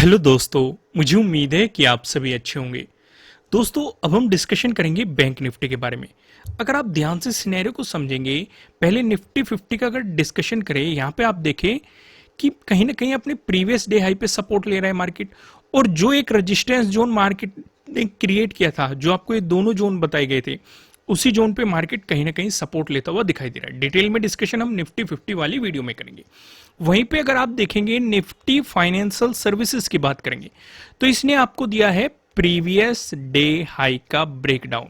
Hello दोस्तों, मुझे उम्मीद है कि आप सभी अच्छे होंगे। दोस्तों, अब हम डिस्कशन करेंगे बैंक निफ्टी के बारे में। अगर आप ध्यान से सिनेरियो को समझेंगे, पहले निफ्टी 50 का अगर डिस्कशन करें, यहाँ पे आप देखें कि कहीं ना कहीं अपने प्रीवियस डे हाई पे सपोर्ट ले रहा है मार्केट, और जो एक रेजिस्टेंस जोन मार्केट ने क्रिएट किया था, जो आपको ये दोनों जोन बताए गए थे, उसी जोन पे मार्केट कहीं ना कहीं सपोर्ट लेता हुआ दिखाई दे रहा है। डिटेल में डिस्कशन हम निफ्टी 50 वाली वीडियो में करेंगे। वहीं पे अगर आप देखेंगे निफ्टी फाइनेंशियल सर्विसेज की बात करेंगे, तो इसने आपको दिया है प्रीवियस डे हाई का ब्रेकडाउन,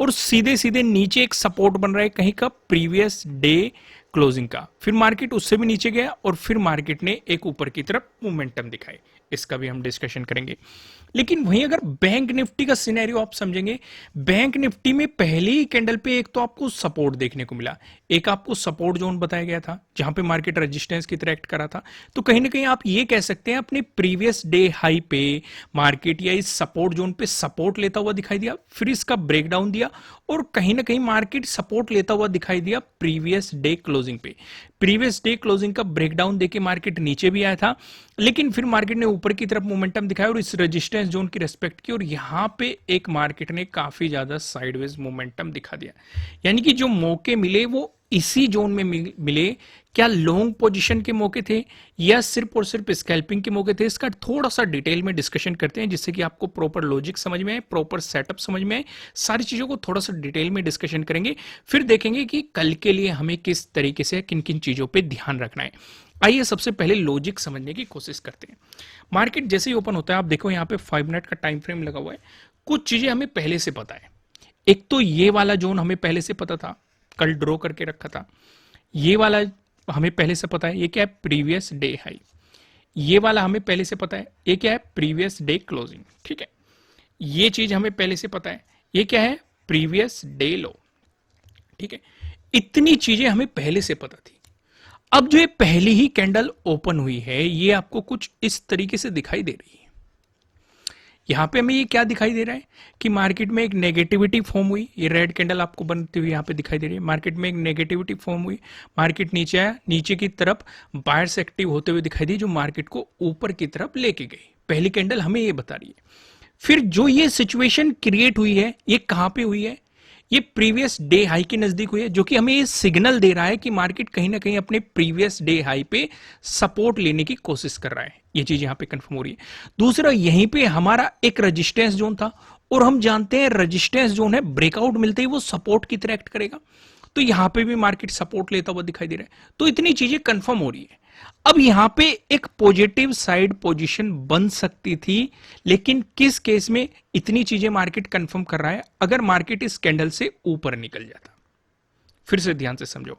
और सीधे सीधे नीचे एक सपोर्ट बन रहा है कहीं का प्रीवियस डे क्लोजिंग का। फिर मार्केट उससे भी नीचे गया और फिर मार्केट ने एक ऊपर की तरफ मोमेंटम दिखाई, इसका भी हम डिस्कशन करेंगे। लेकिन वहीं अगर बैंक निफ्टी का सिनेरियो आप समझेंगे, बैंक निफ्टी में पहले ही कैंडल पे एक तो आपको सपोर्ट देखने को मिला, एक आपको सपोर्ट जोन बताया गया था जहां पे मार्केट रेजिस्टेंस की तरह एक्ट करा था। तो कहीं ना कहीं आप ये कह सकते हैं अपने प्रीवियस डे हाई पे मार्केट या इस सपोर्ट जोन पे सपोर्ट लेता हुआ दिखाई दिया, फिर इसका ब्रेकडाउन दिया और कहीं ना कहीं मार्केट सपोर्ट लेता हुआ दिखाई दिया प्रीवियस डे क्लोजिंग पे। प्रीवियस डे क्लोजिंग का ब्रेकडाउन देके मार्केट नीचे भी आया था, लेकिन फिर मार्केट ने ऊपर की तरफ मोमेंटम दिखाया और इस रेजिस्टेंस जोन की रेस्पेक्ट की, और यहां पे एक मार्केट ने काफी ज्यादा साइडवेज मोमेंटम दिखा दिया। यानी कि जो मौके मिले वो इसी जोन में मिले। क्या लॉन्ग पोजीशन के मौके थे या सिर्फ और सिर्फ स्कैल्पिंग के मौके थे, इसका थोड़ा सा डिटेल में डिस्कशन करते हैं, जिससे कि आपको प्रॉपर लॉजिक समझ में आए, प्रॉपर सेटअप समझ में आए। सारी चीजों को थोड़ा सा डिटेल में डिस्कशन करेंगे, फिर देखेंगे कि कल के लिए हमें किस तरीके से किन किन चीजों पर ध्यान रखना है। आइए सबसे पहले लॉजिक समझने की कोशिश करते हैं। मार्केट जैसे ही ओपन होता है, आप देखो यहाँ पे 5 मिनट का टाइम फ्रेम लगा हुआ है। कुछ चीजें हमें पहले से पता है। एक तो ये वाला जोन हमें पहले से पता था, कल ड्रॉ करके रखा था। ये वाला हमें पहले से पता है, ये क्या है, प्रीवियस डे हाई। ये वाला हमें पहले से पता है, ये क्या है, प्रीवियस डे क्लोजिंग। ठीक है, ये चीज हमें पहले से पता है, ये क्या है, प्रीवियस डे लो। ठीक है, इतनी चीजें हमें पहले से पता थी। अब जो ये पहली ही कैंडल ओपन हुई है, ये आपको कुछ इस तरीके से दिखाई दे रही है। यहां पे हमें ये क्या दिखाई दे रहा है कि मार्केट में एक नेगेटिविटी फॉर्म हुई। ये रेड कैंडल आपको बनती हुई यहां पे दिखाई दे रही है। मार्केट में एक नेगेटिविटी फॉर्म हुई, मार्केट नीचे आया, नीचे की तरफ बायर्स एक्टिव होते हुए दिखाई दी, जो मार्केट को ऊपर की तरफ लेके गई। पहली कैंडल हमें ये बता रही है। फिर जो ये सिचुएशन क्रिएट हुई है, ये कहां पे हुई है, ये प्रीवियस डे हाई के नजदीक हुई है, जो कि हमें ये सिग्नल दे रहा है कि मार्केट कहीं ना कहीं अपने प्रीवियस डे हाई पे सपोर्ट लेने की कोशिश कर रहा है। ये चीज यहां पे कंफर्म हो रही है। दूसरा, यहीं पे हमारा एक रेजिस्टेंस जोन था, और हम जानते हैं रेजिस्टेंस जोन है, ब्रेकआउट मिलते ही वो सपोर्ट की तरह एक्ट करेगा। तो यहां पे भी मार्केट सपोर्ट लेता हुआ दिखाई दे रहा है। तो इतनी चीजें कंफर्म हो रही है। अब यहां पे एक पॉजिटिव साइड पोजीशन बन सकती थी, लेकिन किस केस में इतनी चीजें मार्केट कंफर्म कर रहा है, अगर मार्केट इस कैंडल से ऊपर निकल जाता। फिर से ध्यान से समझो,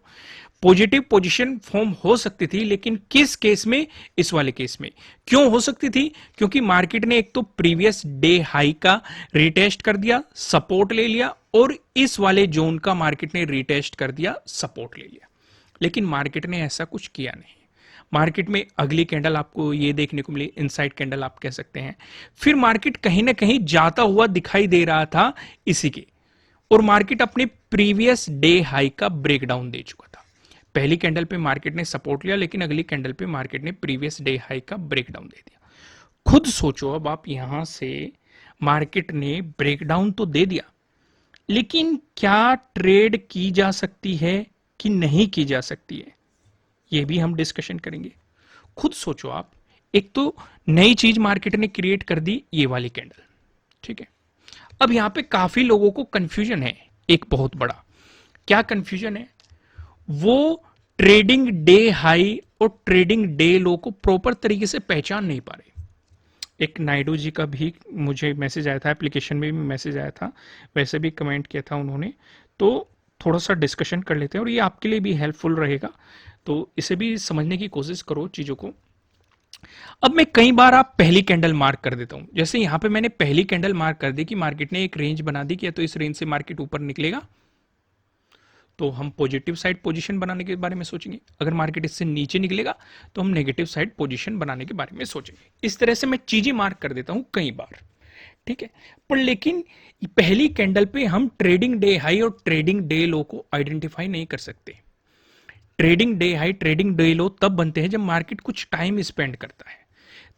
पॉजिटिव पोजीशन फॉर्म हो सकती थी, लेकिन किस केस में, इस वाले केस में। क्यों हो सकती थी? क्योंकि मार्केट ने एक तो प्रीवियस डे हाई का रिटेस्ट कर दिया, सपोर्ट ले लिया, और इस वाले जोन का मार्केट ने रिटेस्ट कर दिया, सपोर्ट ले लिया। लेकिन मार्केट ने ऐसा कुछ किया नहीं। मार्केट में अगली कैंडल आपको ये देखने को मिली, इनसाइड कैंडल आप कह सकते हैं। फिर मार्केट कहीं ना कहीं जाता हुआ दिखाई दे रहा था इसी के, और मार्केट अपने प्रीवियस डे हाई का ब्रेकडाउन दे चुका था। पहली कैंडल पे मार्केट ने सपोर्ट लिया, लेकिन अगली कैंडल पे मार्केट ने प्रीवियस डे हाई का ब्रेकडाउन दे दिया। खुद सोचो, अब आप यहां से मार्केट ने ब्रेकडाउन तो दे दिया, लेकिन क्या ट्रेड की जा सकती है कि नहीं की जा सकती है, ये भी हम डिस्कशन करेंगे। खुद सोचो आप, एक तो नई चीज मार्केट ने क्रिएट कर दी, ये वाली कैंडल। ठीक है, अब यहां पे काफी लोगों को कंफ्यूजन है, एक बहुत बड़ा। क्या कंफ्यूजन है? वो ट्रेडिंग डे हाई और ट्रेडिंग डे लो को प्रॉपर तरीके से पहचान नहीं पा रहे। एक नायडू जी का भी मुझे मैसेज आया था, एप्लीकेशन में भी मैसेज आया था, वैसे भी कमेंट किया था उन्होंने। तो थोड़ा सा डिस्कशन कर लेते हैं, और ये आपके लिए भी हेल्पफुल रहेगा, तो इसे भी समझने की कोशिश करो चीजों को। अब मैं कई बार आप पहली कैंडल मार्क कर देता हूं, जैसे यहां पे मैंने पहली कैंडल मार्क कर दी कि मार्केट ने एक रेंज बना दी कि तो इस रेंज से मार्केट ऊपर निकलेगा, तो हम पॉजिटिव साइड पोजीशन बनाने के बारे में सोचेंगे। अगर मार्केट इससे नीचे निकलेगा तो हम नेगेटिव साइड पोजीशन बनाने के बारे में सोचेंगे। इस तरह से मैं चीजें मार्क कर देता हूं कई बार। ठीक है, पर लेकिन पहली कैंडल पे हम ट्रेडिंग डे हाई और ट्रेडिंग डे लो को आइडेंटिफाई नहीं कर सकते। Trading day high, trading day लो तब बनते हैं जब मार्केट कुछ टाइम स्पेंड करता है,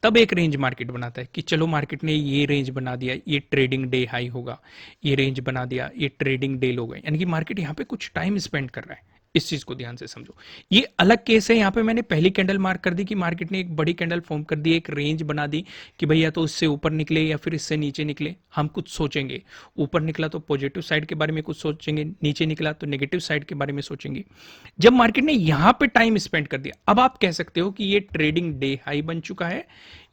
तब एक रेंज मार्केट बनाता है कि चलो मार्केट ने ये रेंज बना दिया, ये ट्रेडिंग डे हाई होगा, ये रेंज बना दिया, ये ट्रेडिंग डे लो गए, यानी कि मार्केट यहाँ पे कुछ टाइम स्पेंड कर रहा है। इस चीज को ध्यान से समझो। ये अलग केस है, यहाँ पे मैंने पहली कैंडल मार्क कर दी कि मार्केट ने एक बड़ी कैंडल फॉर्म कर दी, एक रेंज बना दी कि भाई या तो इससे ऊपर निकले या फिर इससे नीचे निकले, हम कुछ सोचेंगे। ऊपर निकला तो पॉजिटिव साइड के बारे में कुछ सोचेंगे, नीचे निकला तो नेगेटिव साइड के बारे में सोचेंगे। जब मार्केट ने यहां पे टाइम स्पेंड कर दिया, अब आप कह सकते हो कि ये ट्रेडिंग डे हाई बन चुका है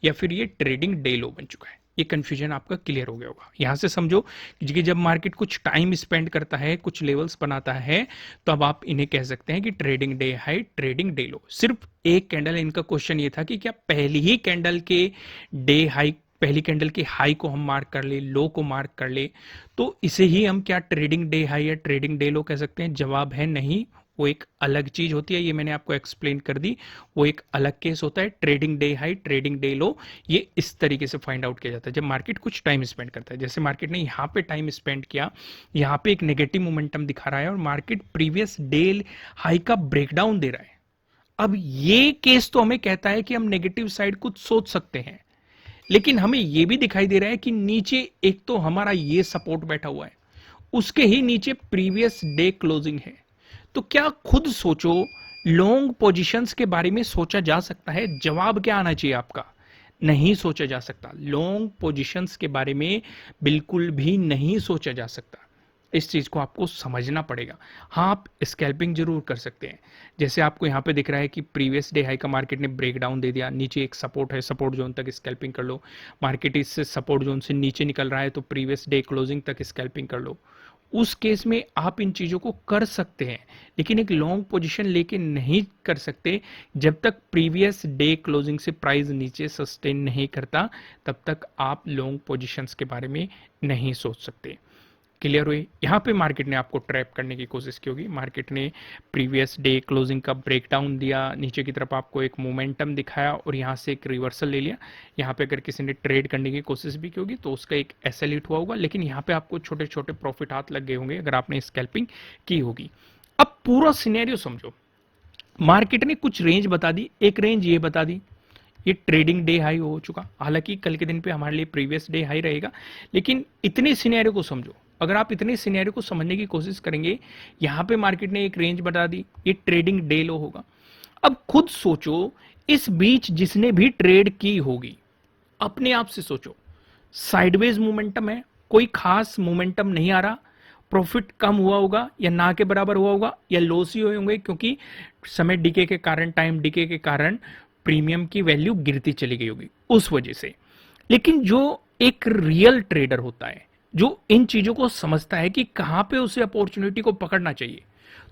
या फिर ये ट्रेडिंग डे लो बन चुका है। ये कंफ्यूजन आपका क्लियर हो गया होगा। यहां से समझो कि जब मार्केट कुछ टाइम स्पेंड करता है, कुछ लेवल्स बनाता है, तो अब आप इन्हें कह सकते हैं कि trading day high, trading day लो। सिर्फ एक कैंडल, इनका क्वेश्चन ये था कि क्या पहली ही कैंडल के डे हाई, पहली कैंडल के हाई को हम मार्क कर ले, लो को मार्क कर ले, तो इसे ही हम क्या ट्रेडिंग डे हाई या ट्रेडिंग डे लो कह सकते हैं? जवाब है नहीं, वो एक अलग चीज होती है। ये मैंने आपको एक्सप्लेन कर दी, वो एक अलग केस होता है। Trading day high, trading day लो, ये इस तरीके से फाइंड आउट किया जाता है जब मार्केट कुछ टाइम स्पेंड करता है। जैसे मार्केट ने यहाँ पे टाइम स्पेंड किया, यहाँ पे एक नेगेटिव मोमेंटम दिखा रहा है और मार्केट प्रीवियस डे हाई का ब्रेकडाउन दे रहा है। अब ये केस तो हमें कहता है कि हम नेगेटिव साइड कुछ सोच सकते हैं, लेकिन हमें यह भी दिखाई दे रहा है कि नीचे एक तो हमारा ये सपोर्ट बैठा हुआ है, उसके ही नीचे प्रीवियस डे क्लोजिंग है। तो क्या खुद सोचो, लॉन्ग पोजीशंस के बारे में सोचा जा सकता है? जवाब क्या आना चाहिए आपका? नहीं सोचा जा सकता। लॉन्ग पोजीशंस के बारे में बिल्कुल भी नहीं सोचा जा सकता। इस चीज को आपको समझना पड़ेगा। हाँ, आप स्कैल्पिंग जरूर कर सकते हैं। जैसे आपको यहाँ पे दिख रहा है कि प्रीवियस डे हाई का मार्केट ने ब्रेक डाउन दे दिया, नीचे एक सपोर्ट है, सपोर्ट जोन तक स्कैल्पिंग कर लो। मार्केट इससे सपोर्ट जोन से नीचे निकल रहा है तो प्रीवियस डे क्लोजिंग तक स्कैल्पिंग कर लो। उस केस में आप इन चीजों को कर सकते हैं, लेकिन एक लॉन्ग पोजीशन लेके नहीं कर सकते। जब तक प्रीवियस डे क्लोजिंग से प्राइस नीचे सस्टेन नहीं करता, तब तक आप लॉन्ग पोजीशंस के बारे में नहीं सोच सकते। क्लियर हुई? यहाँ पे मार्केट ने आपको ट्रैप करने की कोशिश की होगी। मार्केट ने प्रीवियस डे क्लोजिंग का ब्रेकडाउन दिया, नीचे की तरफ आपको एक मोमेंटम दिखाया और यहाँ से एक रिवर्सल ले लिया। यहाँ पे अगर किसी ने ट्रेड करने की कोशिश भी की होगी तो उसका एक एसएल हिट हुआ होगा, लेकिन यहाँ पे आपको छोटे छोटे प्रॉफिट हाथ लग गए होंगे अगर आपने स्कैल्पिंग की होगी। अब पूरा सिनेरियो समझो। मार्केट ने कुछ रेंज बता दी, एक रेंज ये बता दी, ये ट्रेडिंग डे हाई हो चुका। हालांकि कल के दिन पे हमारे लिए प्रीवियस डे हाई रहेगा, लेकिन इतने सिनेरियो को समझो। अगर आप इतने सिनेरियो को समझने की कोशिश करेंगे, यहां पे मार्केट ने एक रेंज बता दी, ये ट्रेडिंग डे लो होगा। अब खुद सोचो, इस बीच जिसने भी ट्रेड की होगी, अपने आप से सोचो, साइडवेज मोमेंटम है, कोई खास मोमेंटम नहीं आ रहा, प्रॉफिट कम हुआ होगा या ना के बराबर हुआ होगा या लॉस ही हुए होंगे, क्योंकि समय डीके के कारण, टाइम डीके के कारण प्रीमियम की वैल्यू गिरती चली गई होगी उस वजह से। लेकिन जो एक रियल ट्रेडर होता है, जो इन चीजों को समझता है कि कहां पे उसे अपॉर्चुनिटी को पकड़ना चाहिए,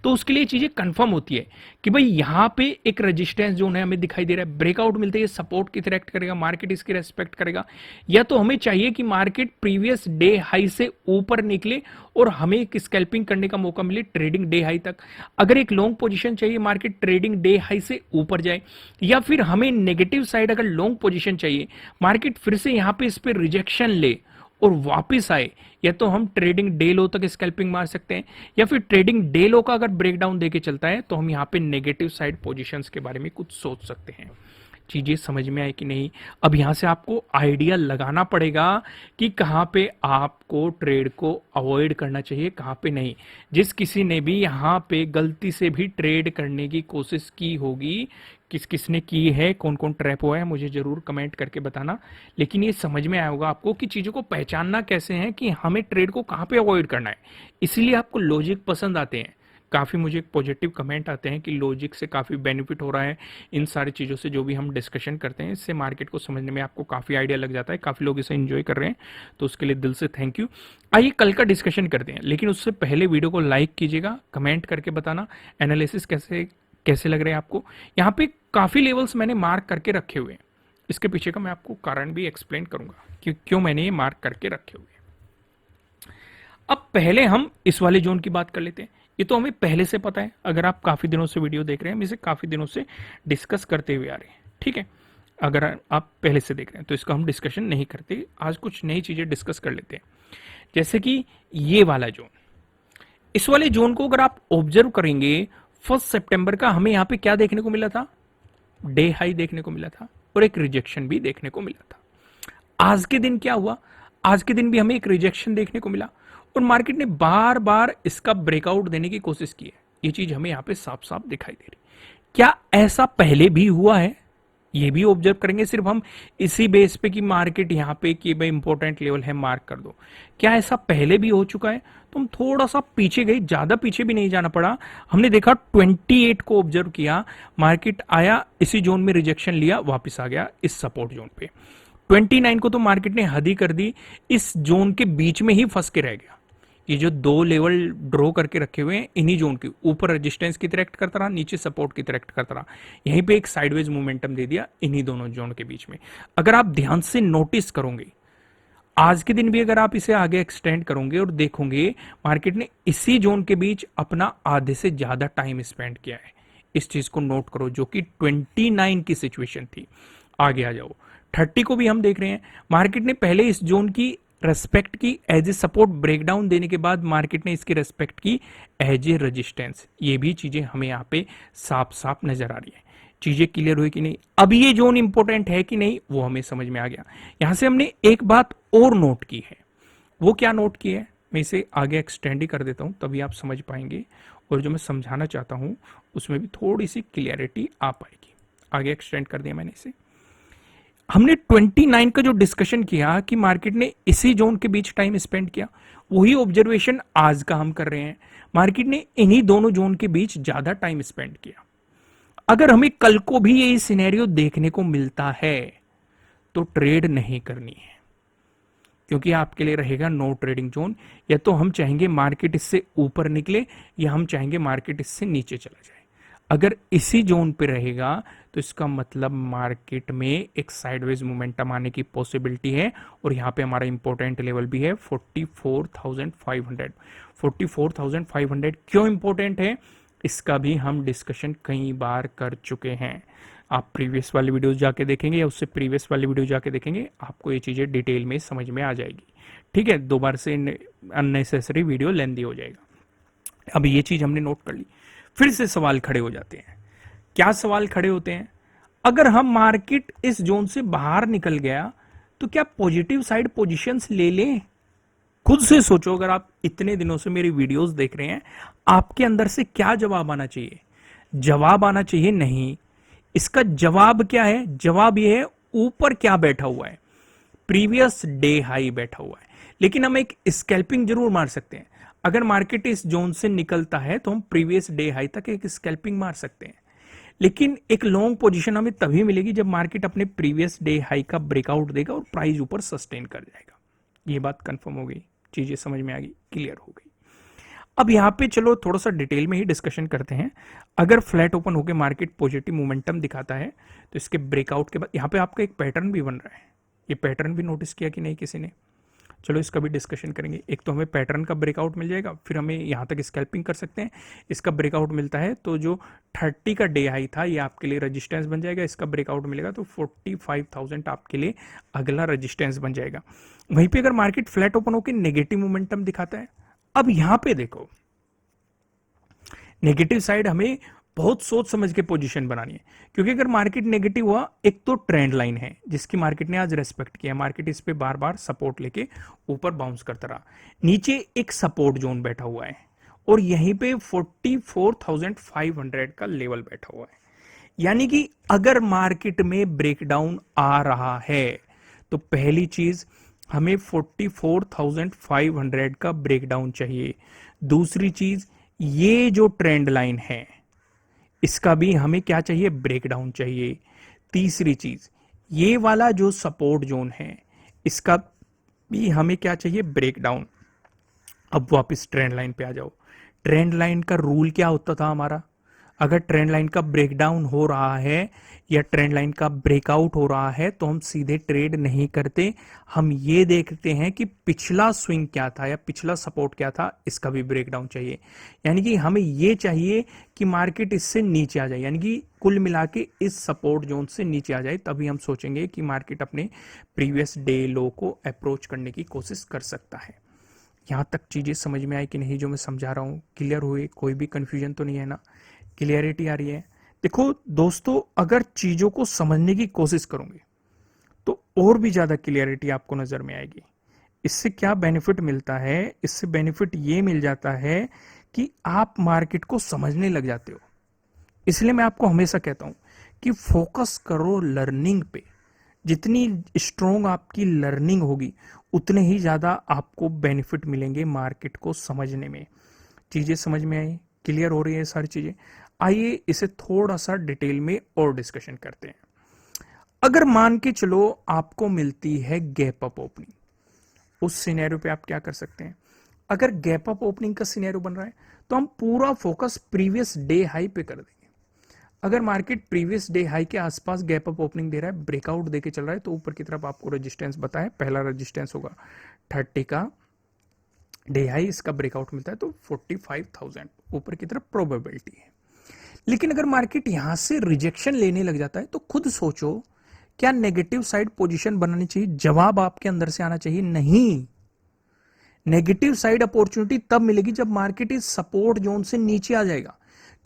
तो उसके लिए चीजें कंफर्म होती है कि भाई यहां पे एक रेजिस्टेंस जोन है, हमें दिखाई दे रहा है, ब्रेकआउट मिलते ही सपोर्ट की तरह एक्ट करेगा, मार्केट इसकी रेस्पेक्ट करेगा। या तो हमें चाहिए कि मार्केट प्रीवियस डे हाई से ऊपर निकले और हमें एक स्कैल्पिंग करने का मौका मिले ट्रेडिंग डे हाई तक। अगर एक लॉन्ग पोजीशन चाहिए, मार्केट ट्रेडिंग डे हाई से ऊपर जाए, या फिर हमें नेगेटिव साइड अगर लॉन्ग पोजीशन चाहिए, मार्केट फिर से यहां पे इस पे रिजेक्शन ले और वापस आए, या तो हम ट्रेडिंग डे लो तक स्कैल्पिंग मार सकते हैं, या फिर ट्रेडिंग डे लो का अगर ब्रेकडाउन देके चलता है तो हम यहां पे नेगेटिव साइड पोजीशंस के बारे में कुछ सोच सकते हैं। चीजें समझ में आई कि नहीं? अब यहां से आपको आइडिया लगाना पड़ेगा कि कहां पे आपको ट्रेड को अवॉइड करना चाहिए, कहां पे नहीं। जिस किसी ने भी यहां पे गलती से भी ट्रेड करने की कोशिश की होगी, किस किसने की है, कौन कौन ट्रैप हुआ है, मुझे जरूर कमेंट करके बताना। लेकिन ये समझ में आया होगा आपको कि चीजों को पहचानना कैसे है, कि हमें ट्रेड को कहां पे अवॉइड करना है। इसलिए आपको लॉजिक पसंद आते हैं। काफ़ी मुझे पॉजिटिव कमेंट आते हैं कि लॉजिक से काफ़ी बेनिफिट हो रहा है। इन सारी चीज़ों से जो भी हम डिस्कशन करते हैं, इससे मार्केट को समझने में आपको काफ़ी आइडिया लग जाता है। काफ़ी लोग इसे एंजॉय कर रहे हैं, तो उसके लिए दिल से थैंक यू। आइए कल का डिस्कशन करते हैं, लेकिन उससे पहले वीडियो को लाइक कीजिएगा, कमेंट करके बताना एनालिसिस कैसे कैसे लग रहे हैं आपको। यहाँ पे काफ़ी लेवल्स मैंने मार्क करके रखे हुए हैं, इसके पीछे का मैं आपको कारण भी एक्सप्लेन करूंगा कि क्यों मैंने ये मार्क करके रखे हुए हैं। अब पहले हम इस वाले जोन की बात कर लेते हैं। ये तो हमें पहले से पता है, अगर आप काफी दिनों से वीडियो देख रहे हैं, हम इसे काफी दिनों से डिस्कस करते हुए आ रहे हैं, ठीक है। अगर आप पहले से देख रहे हैं तो इसका हम डिस्कशन नहीं करते, आज कुछ नई चीजें डिस्कस कर लेते हैं। जैसे कि ये वाला जोन, इस वाले जोन को अगर आप ऑब्जर्व करेंगे, 1 सितंबर का हमें यहाँ पे क्या देखने को मिला था? डे हाई देखने को मिला था, और एक रिजेक्शन भी देखने को मिला था। आज के दिन क्या हुआ? आज के दिन भी हमें एक रिजेक्शन देखने को मिला और मार्केट ने बार बार इसका ब्रेकआउट देने की कोशिश की है। ये चीज हमें यहां पे साफ साफ दिखाई दे रही। क्या ऐसा पहले भी हुआ है? ये भी ऑब्जर्व करेंगे सिर्फ हम इसी बेस पे कि मार्केट यहां पे कि भाई इंपॉर्टेंट लेवल है मार्क कर दो। क्या ऐसा पहले भी हो चुका है? तो हम थोड़ा सा पीछे गए, ज्यादा पीछे भी नहीं जाना पड़ा। हमने देखा 28 को ऑब्जर्व किया, मार्केट आया, इसी जोन में रिजेक्शन लिया, वापस आ गया इस सपोर्ट जोन पे। 29 को तो मार्केट ने हद ही कर दी, इस जोन के बीच में ही फंस के रह गया। ये जो दो लेवल ड्रॉ करके रखे हुए हैं इन्हीं जोन के ऊपर रेजिस्टेंस की तरह एक्ट करता रहा, नीचे सपोर्ट की तरह एक्ट करता रहा, यहीं पे एक साइडवेज मोमेंटम दे दिया इन्हीं दोनों जोन के बीच में। अगर आप ध्यान से नोटिस करोगे, आज के दिन भी अगर आप इसे आगे एक्सटेंड करोगे और देखोगे, मार्केट ने इसी जोन के बीच अपना आधे से ज्यादा टाइम स्पेंड किया है। इस चीज को नोट करो, जो कि 29 की सिचुएशन थी। आगे आ जाओ, 30 को भी हम देख रहे हैं, मार्केट ने पहले इस जोन की रेस्पेक्ट की एज ए सपोर्ट, ब्रेकडाउन देने के बाद मार्केट ने इसकी रेस्पेक्ट की एज ए रेजिस्टेंस। ये भी चीजें हमें यहाँ पे साफ साफ नजर आ रही है। चीजें क्लियर हुई कि नहीं? अब ये जोन इंपॉर्टेंट है कि नहीं वो हमें समझ में आ गया। यहां से हमने एक बात और नोट की है। वो क्या नोट की है? मैं इसे आगे एक्सटेंड ही कर देता हूं, तभी आप समझ पाएंगे और जो मैं समझाना चाहता हूं उसमें भी थोड़ी सी क्लियरिटी आ पाएगी। आगे एक्सटेंड कर दिया मैंने इसे। हमने 29 का जो डिस्कशन किया कि मार्केट ने इसी जोन के बीच टाइम स्पेंड किया, वही ऑब्जर्वेशन आज का हम कर रहे हैं। मार्केट ने इन्हीं दोनों जोन के बीच ज्यादा टाइम स्पेंड किया। अगर हमें कल को भी यही सिनेरियो देखने को मिलता है तो ट्रेड नहीं करनी है, क्योंकि आपके लिए रहेगा नो ट्रेडिंग जोन। या तो हम चाहेंगे मार्केट इससे ऊपर निकले, या हम चाहेंगे मार्केट इससे नीचे चला जाए। अगर इसी जोन पे रहेगा तो इसका मतलब मार्केट में एक साइडवेज मोमेंटम आने की पॉसिबिलिटी है। और यहां पे हमारा इंपॉर्टेंट लेवल भी है 44,500। 44,500 क्यों इंपॉर्टेंट है इसका भी हम डिस्कशन कई बार कर चुके हैं। आप प्रीवियस वाली वीडियो जाके देखेंगे या उससे प्रीवियस वाली वीडियो जाके देखेंगे, आपको ये चीजें डिटेल में समझ में आ जाएगी। ठीक है, दोबारा से अननेसेसरी वीडियो लेंदी हो जाएगा। अब ये चीज हमने नोट कर ली। फिर से सवाल खड़े हो जाते हैं। क्या सवाल खड़े होते हैं? अगर हम मार्केट इस जोन से बाहर निकल गया तो क्या पॉजिटिव साइड पोजीशंस ले लें? खुद से सोचो, अगर आप इतने दिनों से मेरी वीडियोस देख रहे हैं, आपके अंदर से क्या जवाब आना चाहिए? जवाब आना चाहिए नहीं। इसका जवाब क्या है? जवाब यह है ऊपर क्या बैठा हुआ है, प्रीवियस डे हाई बैठा हुआ है। लेकिन हम एक स्कैल्पिंग जरूर मार सकते हैं। अगर मार्केट इस जोन से निकलता है तो हम प्रीवियस डे हाई तक एक स्कैल्पिंग मार सकते हैं। लेकिन एक लॉन्ग पोजीशन हमें तभी मिलेगी जब मार्केट अपने प्रीवियस डे हाई का ब्रेकआउट देगा और प्राइस ऊपर सस्टेन कर जाएगा। ये बात कंफर्म हो गई, चीजें समझ में आ गई, क्लियर हो गई। अब यहां पे चलो थोड़ा सा डिटेल में ही डिस्कशन करते हैं। अगर फ्लैट ओपन होकर मार्केट पॉजिटिव मोमेंटम दिखाता है तो इसके ब्रेकआउट के बाद यहां पे आपका एक पैटर्न भी बन रहा है। ये पैटर्न भी नोटिस किया कि नहीं किसी ने? चलो इसका भी डिस्कशन करेंगे। एक तो हमें पैटर्न का ब्रेकआउट मिल जाएगा, फिर हमें यहाँ तक स्कैल्पिंग कर सकते हैं। इसका ब्रेकआउट मिलता है तो जो 30 का डे हाई था ये आपके लिए रेजिस्टेंस बन जाएगा। इसका ब्रेकआउट मिलेगा तो 45,000 आपके लिए अगला रेजिस्टेंस बन जाएगा। वहीं पे अगर मार्केट फ्लैट ओपन होकर नेगेटिव मोमेंटम दिखाता है, अब यहां पे देखो, नेगेटिव साइड हमें बहुत सोच समझ के पोजीशन बनानी है, क्योंकि अगर मार्केट नेगेटिव हुआ, एक तो ट्रेंड लाइन है जिसकी मार्केट ने आज रेस्पेक्ट किया, मार्केट इस पे बार बार सपोर्ट लेके ऊपर बाउंस करता रहा, नीचे एक सपोर्ट जोन बैठा हुआ है और यहीं पे 44,500 का लेवल बैठा हुआ है। यानी कि अगर मार्केट में ब्रेकडाउन आ रहा है तो पहली चीज हमें 44,500 का ब्रेकडाउन चाहिए। दूसरी चीज, ये जो ट्रेंड लाइन है इसका भी हमें क्या चाहिए? ब्रेकडाउन चाहिए। तीसरी चीज, ये वाला जो सपोर्ट जोन है इसका भी हमें क्या चाहिए? ब्रेकडाउन। अब वापस ट्रेंड लाइन पे आ जाओ। ट्रेंड लाइन का रूल क्या होता था हमारा? अगर ट्रेंड लाइन का ब्रेकडाउन हो रहा है या ट्रेंड लाइन का ब्रेकआउट हो रहा है तो हम सीधे ट्रेड नहीं करते, हम ये देखते हैं कि पिछला स्विंग क्या था या पिछला सपोर्ट क्या था, इसका भी ब्रेकडाउन चाहिए। यानी कि हमें ये चाहिए कि मार्केट इससे नीचे आ जाए, यानी कि कुल मिला के इस सपोर्ट जोन से नीचे आ जाए, तभी हम सोचेंगे कि मार्केट अपने प्रीवियस डे लो को अप्रोच करने की कोशिश कर सकता है। यहां तक चीजें समझ में आई कि नहीं जो मैं समझा रहा हूं? क्लियर हुई? कोई भी कंफ्यूजन तो नहीं है ना? क्लियरिटी आ रही है? देखो दोस्तों, अगर चीजों को समझने की कोशिश करोगे तो और भी ज्यादा क्लियरिटी आपको नजर में आएगी। इससे क्या बेनिफिट मिलता है? इससे बेनिफिट ये मिल जाता है कि आप मार्केट को समझने लग जाते हो। इसलिए मैं आपको हमेशा कहता हूं कि फोकस करो लर्निंग पे। जितनी स्ट्रोंग आपकी लर्निंग होगी उतने ही ज्यादा आपको बेनिफिट मिलेंगे मार्केट को समझने में। चीजें समझ में आई? क्लियर हो रही है सारी चीजें? आइए इसे थोड़ा सा डिटेल में और डिस्कशन करते हैं। अगर मान के चलो आपको मिलती है गैप अप ओपनिंग, उस सिनेरियो पे आप क्या कर सकते हैं? अगर गैप अप ओपनिंग का सिनेरियो बन रहा है तो हम पूरा फोकस प्रीवियस डे हाई पे कर देंगे। अगर मार्केट प्रीवियस डे हाई के आसपास गैप अप ओपनिंग दे रहा है, ब्रेकआउट देके चल रहा है, तो ऊपर की तरफ आपको रेजिस्टेंस बताए, पहला रेजिस्टेंस होगा 30 का डे हाई, इसका ब्रेकआउट मिलता है तो 45,000 ऊपर की तरफ प्रोबेबिलिटी है। लेकिन अगर मार्केट यहां से रिजेक्शन लेने लग जाता है तो खुद सोचो, क्या नेगेटिव साइड पोजीशन बनानी चाहिए? जवाब आपके अंदर से आना चाहिए नहीं। नेगेटिव साइड अपॉर्चुनिटी तब मिलेगी जब मार्केट इस सपोर्ट जोन से नीचे आ जाएगा।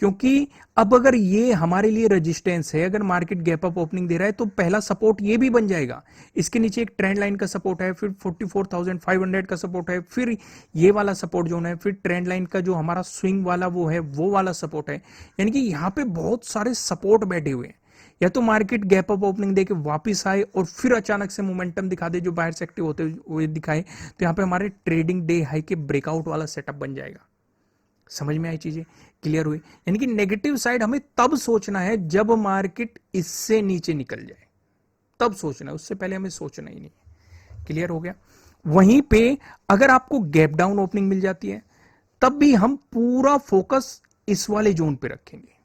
क्योंकि अब अगर ये हमारे लिए रेजिस्टेंस है, अगर मार्केट गैप अप ओपनिंग दे रहा है तो पहला सपोर्ट ये भी बन जाएगा। इसके नीचे एक ट्रेंड लाइन का सपोर्ट है, फिर 44,500 का सपोर्ट है, फिर ये वाला सपोर्ट जोन है, फिर ट्रेंड लाइन का जो हमारा स्विंग वाला वो है, वो वाला सपोर्ट है। यानी कि यहां पे बहुत सारे सपोर्ट बैठे हुए हैं। या तो मार्केट गैप अप ओपनिंग देके वापस आए और फिर अचानक से मोमेंटम दिखा दे, जो बाहर से एक्टिव होते हुए दिखाए, तो यहाँ पे हमारे ट्रेडिंग डे हाई के ब्रेकआउट वाला सेटअप बन जाएगा। समझ में आई चीजें? क्लियर हुई? यानी कि नेगेटिव साइड हमें तब सोचना है जब मार्केट इससे नीचे निकल जाए, तब सोचना है, उससे पहले हमें सोचना ही नहीं। क्लियर हो गया? वहीं पे अगर आपको गैप डाउन ओपनिंग मिल जाती है तब भी हम पूरा फोकस इस वाले जोन पे रखेंगे।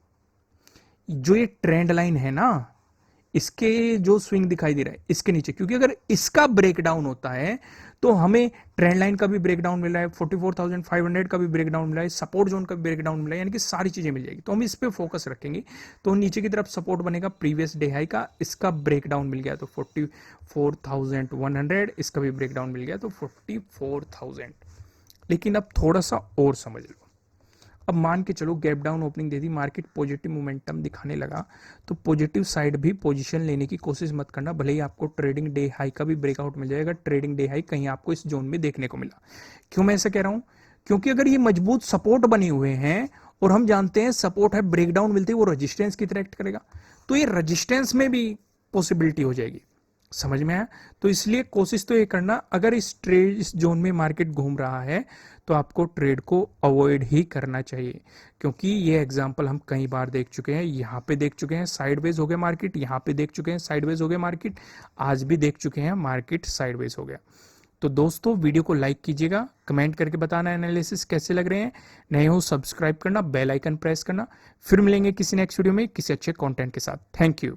जो ये ट्रेंड लाइन है ना, इसके जो स्विंग दिखाई दे रहा है इसके नीचे, क्योंकि अगर इसका ब्रेकडाउन होता है तो हमें ट्रेंड लाइन का भी ब्रेकडाउन मिल रहा है, 44,500 का भी ब्रेकडाउन मिल रहा है, सपोर्ट जोन का भी ब्रेकडाउन मिल रहा है, यानी कि सारी चीजें मिल जाएगी। तो हम इस पे फोकस रखेंगे। तो नीचे की तरफ सपोर्ट बनेगा प्रीवियस डे हाई का, इसका ब्रेकडाउन मिल गया तो 44,100, इसका भी ब्रेकडाउन मिल गया तो 44,000। लेकिन अब थोड़ा सा और समझ लो। अब मान के चलो गैप डाउन ओपनिंग दे दी, मार्केट पॉजिटिव मोमेंटम दिखाने लगा, तो पॉजिटिव साइड भी पोजीशन लेने की कोशिश मत करना। भले ही आपको ट्रेडिंग डे हाई का भी ब्रेकआउट मिल जाएगा, ट्रेडिंग डे हाई कहीं आपको इस जोन में देखने को मिला। क्यों मैं ऐसा कह रहा हूं? क्योंकि अगर ये मजबूत सपोर्ट बने हुए हैं और हम जानते हैं सपोर्ट है, ब्रेकडाउन मिलते ही वो रजिस्टेंस की तरह एक्ट करेगा, तो ये रजिस्टेंस में भी पॉसिबिलिटी हो जाएगी। समझ में आया? तो इसलिए कोशिश तो ये करना, अगर इस जोन में मार्केट घूम रहा है तो आपको ट्रेड को अवॉइड ही करना चाहिए। क्योंकि ये एग्जांपल हम कई बार देख चुके हैं, यहाँ पे देख चुके हैं साइडवेज हो गया मार्केट, यहाँ पे देख चुके हैं साइडवेज हो गया मार्केट, आज भी देख चुके हैं मार्केट साइडवेज हो गया। तो दोस्तों वीडियो को लाइक कीजिएगा, कमेंट करके बताना एनालिसिस कैसे लग रहे हैं। नए हो सब्सक्राइब करना, बेल आइकन प्रेस करना। फिर मिलेंगे किसी नेक्स्ट वीडियो में किसी अच्छे कंटेंट के साथ। Thank you.